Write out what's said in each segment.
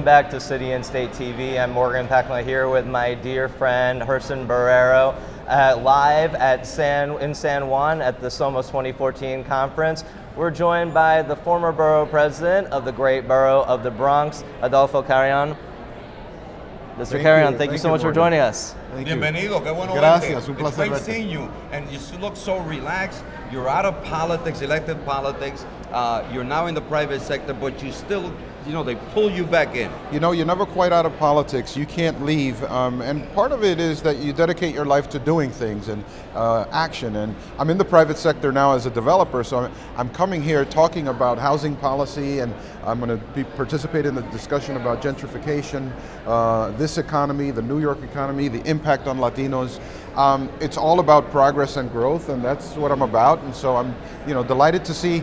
Welcome back to City and State TV. I'm Morgan Peckham here with my dear friend Gerson Borrero, live at in San Juan at the SOMOS 2014 conference. We're joined by the former borough president of the great borough of the Bronx, Adolfo Carrion. Mr. Carrion, thank you so much for joining us. Bienvenido, qué bueno Gracias, verte. un placer It's great verte. seeing you, and you look so relaxed. You're out of politics, elected politics. You're now in the private sector, but you still, they pull you back in. You know, you're never quite out of politics. You can't leave, and part of it is that you dedicate your life to doing things and action. And I'm in the private sector now as a developer, so I'm coming here talking about housing policy, and I'm going to participate in the discussion about gentrification, this economy, the New York economy, the impact on Latinos. It's all about progress and growth, and that's what I'm about. And so I'm, delighted to see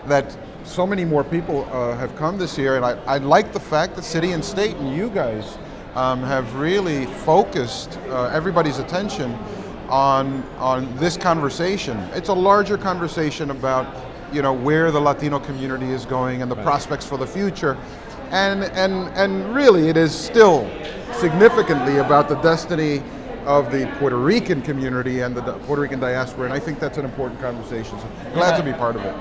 that so many more people have come this year, and I like the fact that City and State and you guys have really focused everybody's attention on this conversation. It's a larger conversation about where the Latino community is going and the prospects for the future, and really it is still significantly about the destiny of the Puerto Rican community and the Puerto Rican diaspora, and I think that's an important conversation. So glad to be part of it.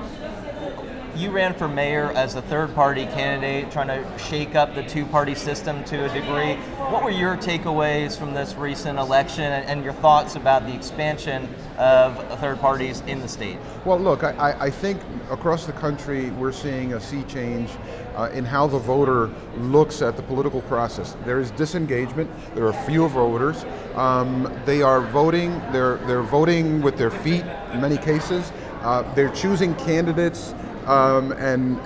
You ran for mayor as a third-party candidate, trying to shake up the two-party system to a degree. What were your takeaways from this recent election and your thoughts about the expansion of third parties in the state? Well, look, I think across the country we're seeing a sea change in how the voter looks at the political process. There is disengagement. There are fewer voters. They are voting. They're voting with their feet in many cases. They're choosing candidates and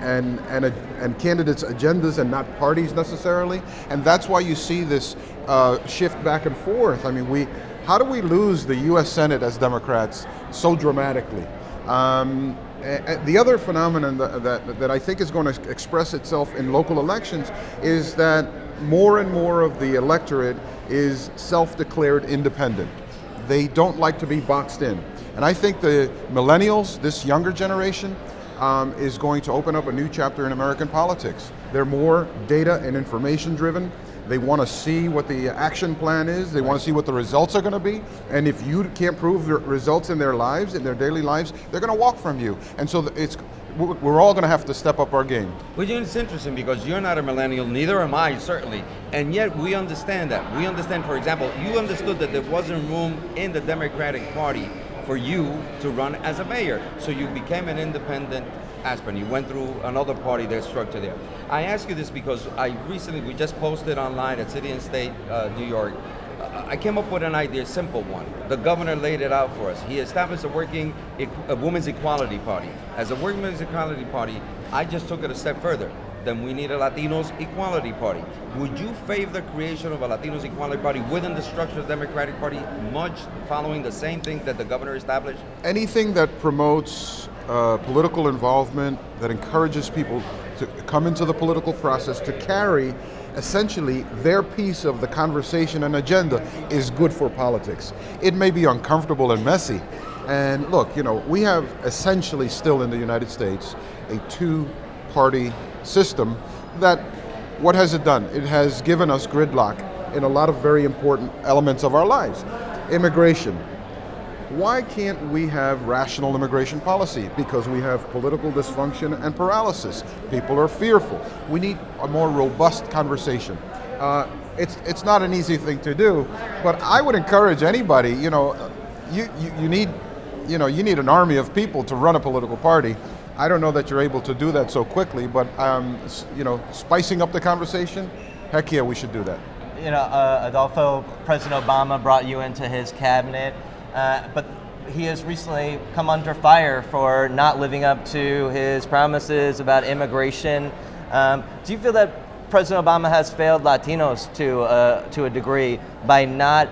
candidates' agendas and not parties necessarily, and that's why you see this shift back and forth. I mean, how do we lose the U.S. Senate as Democrats so dramatically? The other phenomenon that I think is going to express itself in local elections is that more and more of the electorate is self-declared independent. They don't like to be boxed in, and I think the millennials, this younger generation, is going to open up a new chapter in American politics. They're more data and information driven. They want to see what the action plan is. They want to see what the results are going to be. And if you can't prove the results in their lives, in their daily lives, they're going to walk from you. And so we're all going to have to step up our game. Well, it's interesting because you're not a millennial, neither am I, certainly. And yet we understand that. We understand, for example, you understood that there wasn't room in the Democratic Party for you to run as a mayor. So you became an independent aspirant. You went through another party that's structured there. I ask you this because we just posted online at City and State, New York. I came up with an idea, a simple one. The governor laid it out for us. He established a women's equality party. As a women's equality party, I just took it a step further. Then we need a Latinos Equality Party. Would you favor the creation of a Latinos Equality Party within the structure of the Democratic Party, much following the same thing that the governor established? Anything that promotes political involvement, that encourages people to come into the political process, to carry essentially their piece of the conversation and agenda, is good for politics. It may be uncomfortable and messy. And look, we have essentially still in the United States a two-party system that, what has it done? It has given us gridlock in a lot of very important elements of our lives. Immigration. Why can't we have rational immigration policy? Because we have political dysfunction and paralysis. People are fearful. We need a more robust conversation. It's not an easy thing to do, but I would encourage anybody, you need an army of people to run a political party. I don't know that you're able to do that so quickly, but spicing up the conversation, heck yeah, we should do that. Adolfo, President Obama brought you into his cabinet, but he has recently come under fire for not living up to his promises about immigration. Do you feel that President Obama has failed Latinos to a degree by not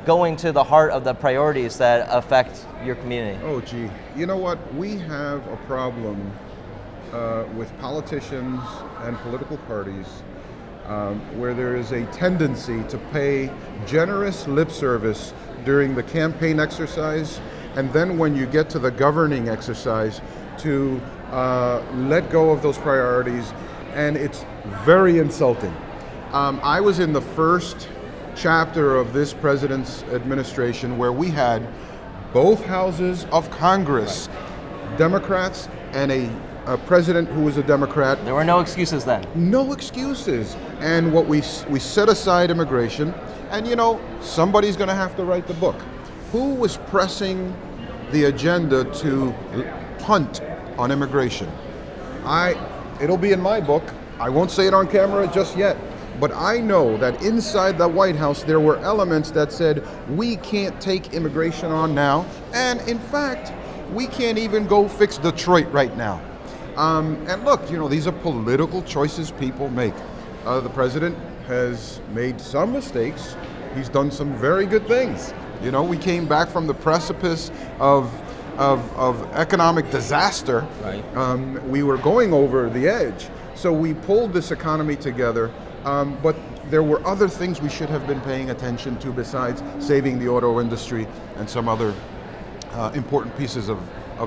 going to the heart of the priorities that affect your community? Oh, gee. You know what? We have a problem with politicians and political parties where there is a tendency to pay generous lip service during the campaign exercise, and then when you get to the governing exercise, to let go of those priorities and it's very insulting. I was in the first chapter of this president's administration where we had both houses of Congress, Democrats, and a president who was a Democrat. There were no excuses then. No excuses. And what we set aside immigration, and somebody's going to have to write the book. Who was pressing the agenda to punt on immigration? It'll be in my book. I won't say it on camera just yet. But I know that inside the White House there were elements that said we can't take immigration on now, and in fact, we can't even go fix Detroit right now. And look, these are political choices people make. The president has made some mistakes. He's done some very good things. We came back from the precipice of economic disaster. Right. We were going over the edge. So we pulled this economy together. But there were other things we should have been paying attention to besides saving the auto industry and some other important pieces of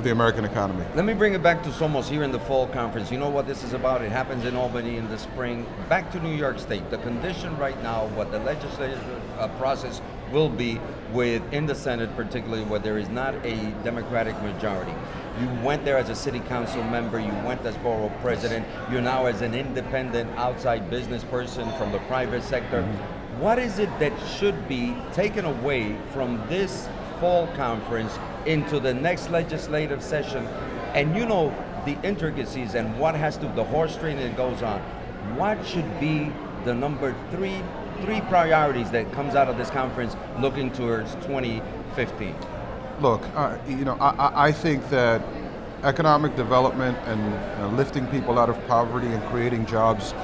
the American economy. Let me bring it back to SOMOS here in the fall conference. You know what this is about? It happens in Albany in the spring. Back to New York State. The condition right now, what the legislative process will be in the Senate, particularly where there is not a Democratic majority. You went there as a city council member, you went as borough president, you're now as an independent outside business person from the private sector. Mm-hmm. What is it that should be taken away from this fall conference into the next legislative session? And the intricacies and what the horse trading that goes on. What should be the number three priorities that comes out of this conference looking towards 2015? Look, I think that economic development and lifting people out of poverty and creating jobs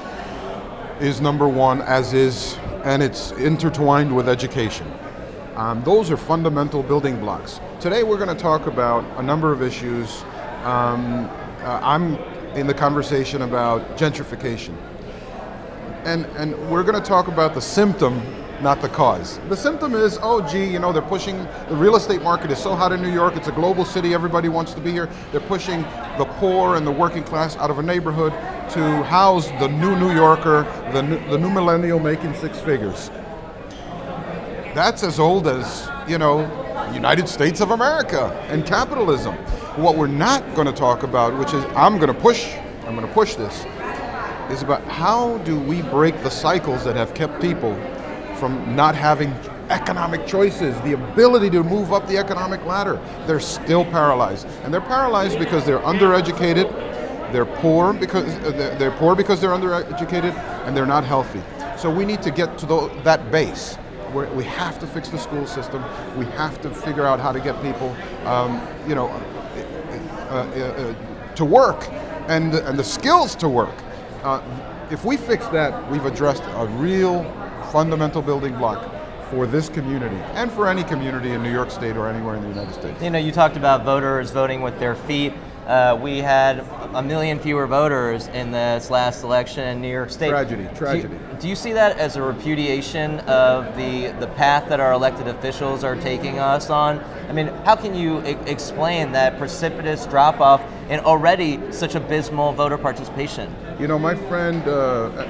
is number one, and it's intertwined with education. Those are fundamental building blocks. Today we're going to talk about a number of issues. I'm in the conversation about gentrification. And we're going to talk about the symptom, not the cause. The symptom is, they're pushing, the real estate market is so hot in New York, it's a global city, everybody wants to be here. They're pushing the poor and the working class out of a neighborhood to house the new New Yorker, the new millennial making six figures. That's as old as, United States of America and capitalism. What we're not going to talk about, which is I'm going to push this, is about how do we break the cycles that have kept people from not having economic choices, the ability to move up the economic ladder. They're still paralyzed. And they're paralyzed because they're undereducated, they're poor because they're undereducated, and they're not healthy. So we need to get to that base. We have to fix the school system. We have to figure out how to get people, to work and the skills to work. If we fix that, we've addressed a real fundamental building block for this community and for any community in New York State or anywhere in the United States. You talked about voters voting with their feet. We had 1 million fewer voters in this last election in New York State. Tragedy. Do you see that as a repudiation of the path that our elected officials are taking us on? I mean, how can you explain that precipitous drop-off in already such abysmal voter participation? My friend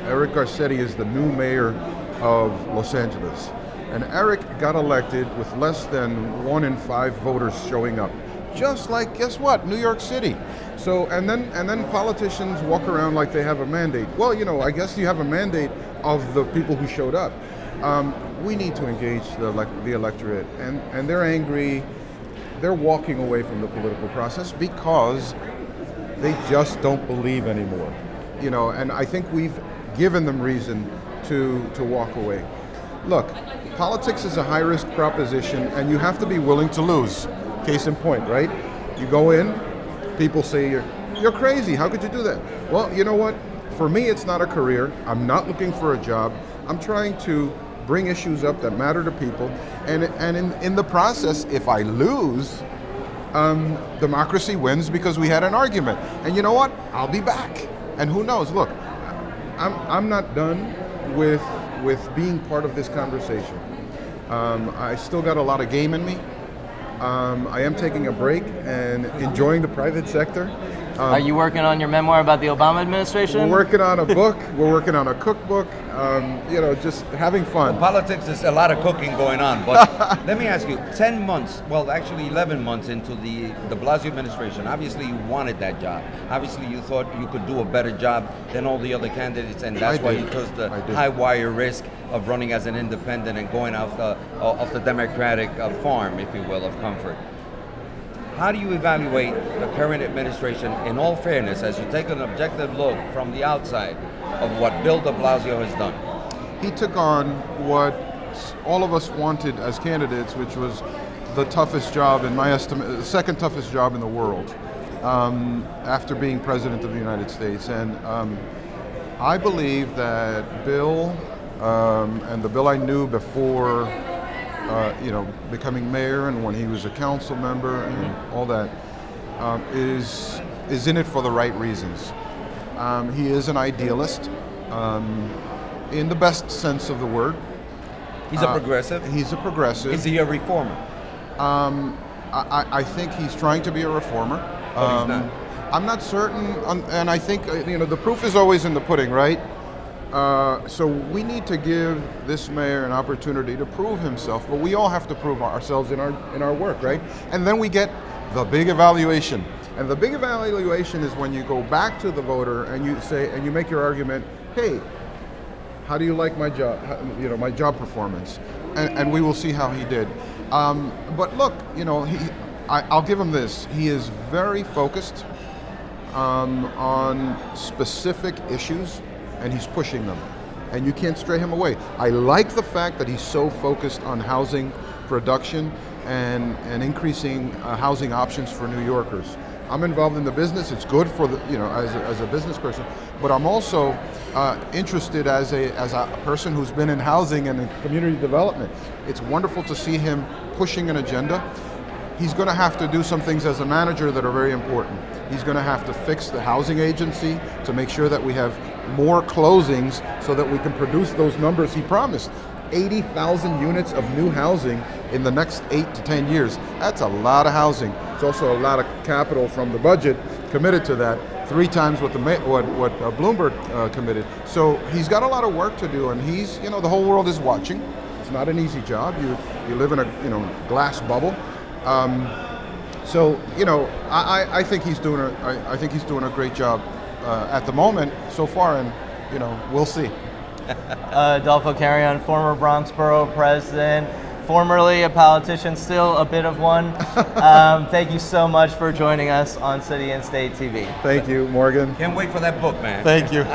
Eric Garcetti is the new mayor of Los Angeles. And Eric got elected with less than 1 in 5 voters showing up. Just like, guess what, New York City. So, and then politicians walk around like they have a mandate. Well, I guess you have a mandate of the people who showed up. We need to engage the electorate, and they're angry. They're walking away from the political process because they just don't believe anymore. And I think we've given them reason to walk away. Look, politics is a high-risk proposition, and you have to be willing to lose. Case in point, right? You go in, people say you're crazy. How could you do that? Well, you know what? For me, it's not a career. I'm not looking for a job. I'm trying to bring issues up that matter to people, and in the process, if I lose, democracy wins because we had an argument. And you know what? I'll be back. And who knows? Look, I'm not done with being part of this conversation. I still got a lot of game in me. I am taking a break and enjoying the private sector. Are you working on your memoir about the Obama administration? We're working on a book. We're working on a cookbook. Just having fun. Politics is a lot of cooking going on, but let me ask you, 10 months, well actually 11 months into the de Blasio administration, obviously you wanted that job. Obviously you thought you could do a better job than all the other candidates, and that's why you took the high wire risk of running as an independent and going off the Democratic farm, if you will, of comfort. How do you evaluate the current administration in all fairness as you take an objective look from the outside of what Bill de Blasio has done? He took on what all of us wanted as candidates, which was the toughest job, in my estimate, the second toughest job in the world, after being President of the United States. And I believe that Bill, and the Bill I knew before becoming mayor and when he was a council member and all that, is in it for the right reasons. He is an idealist, in the best sense of the word. He's a progressive? He's a progressive. Is he a reformer? I think he's trying to be a reformer. But he's not. I'm not certain, and I think the proof is always in the pudding, right? So we need to give this mayor an opportunity to prove himself, but we all have to prove ourselves in our work, right? And then we get the big evaluation. And the big evaluation is when you go back to the voter and you say, and you make your argument, hey, how do you like my job, my job performance? And we will see how he did. But look, I'll give him this. He is very focused on specific issues, and he's pushing them, and you can't stray him away. I like the fact that he's so focused on housing production and increasing housing options for New Yorkers. I'm involved in the business. It's good for as a business person, but I'm also interested as a person who's been in housing and in community development. It's wonderful to see him pushing an agenda. He's going to have to do some things as a manager that are very important. He's going to have to fix the housing agency to make sure that we have more closings so that we can produce those numbers he promised. 80,000 units of new housing in the next 8 to 10 years. That's a lot of housing. It's also a lot of capital from the budget committed to that, 3 times what Bloomberg committed. So he's got a lot of work to do, and he's, the whole world is watching. It's not an easy job. You live in a glass bubble. I think he's doing a great job at the moment so far, and we'll see. Adolfo Carrion, former Bronx Borough president, formerly a politician, still a bit of one. Thank you so much for joining us on City and State TV. Thank you, Morgan. Can't wait for that book, man. Thank you.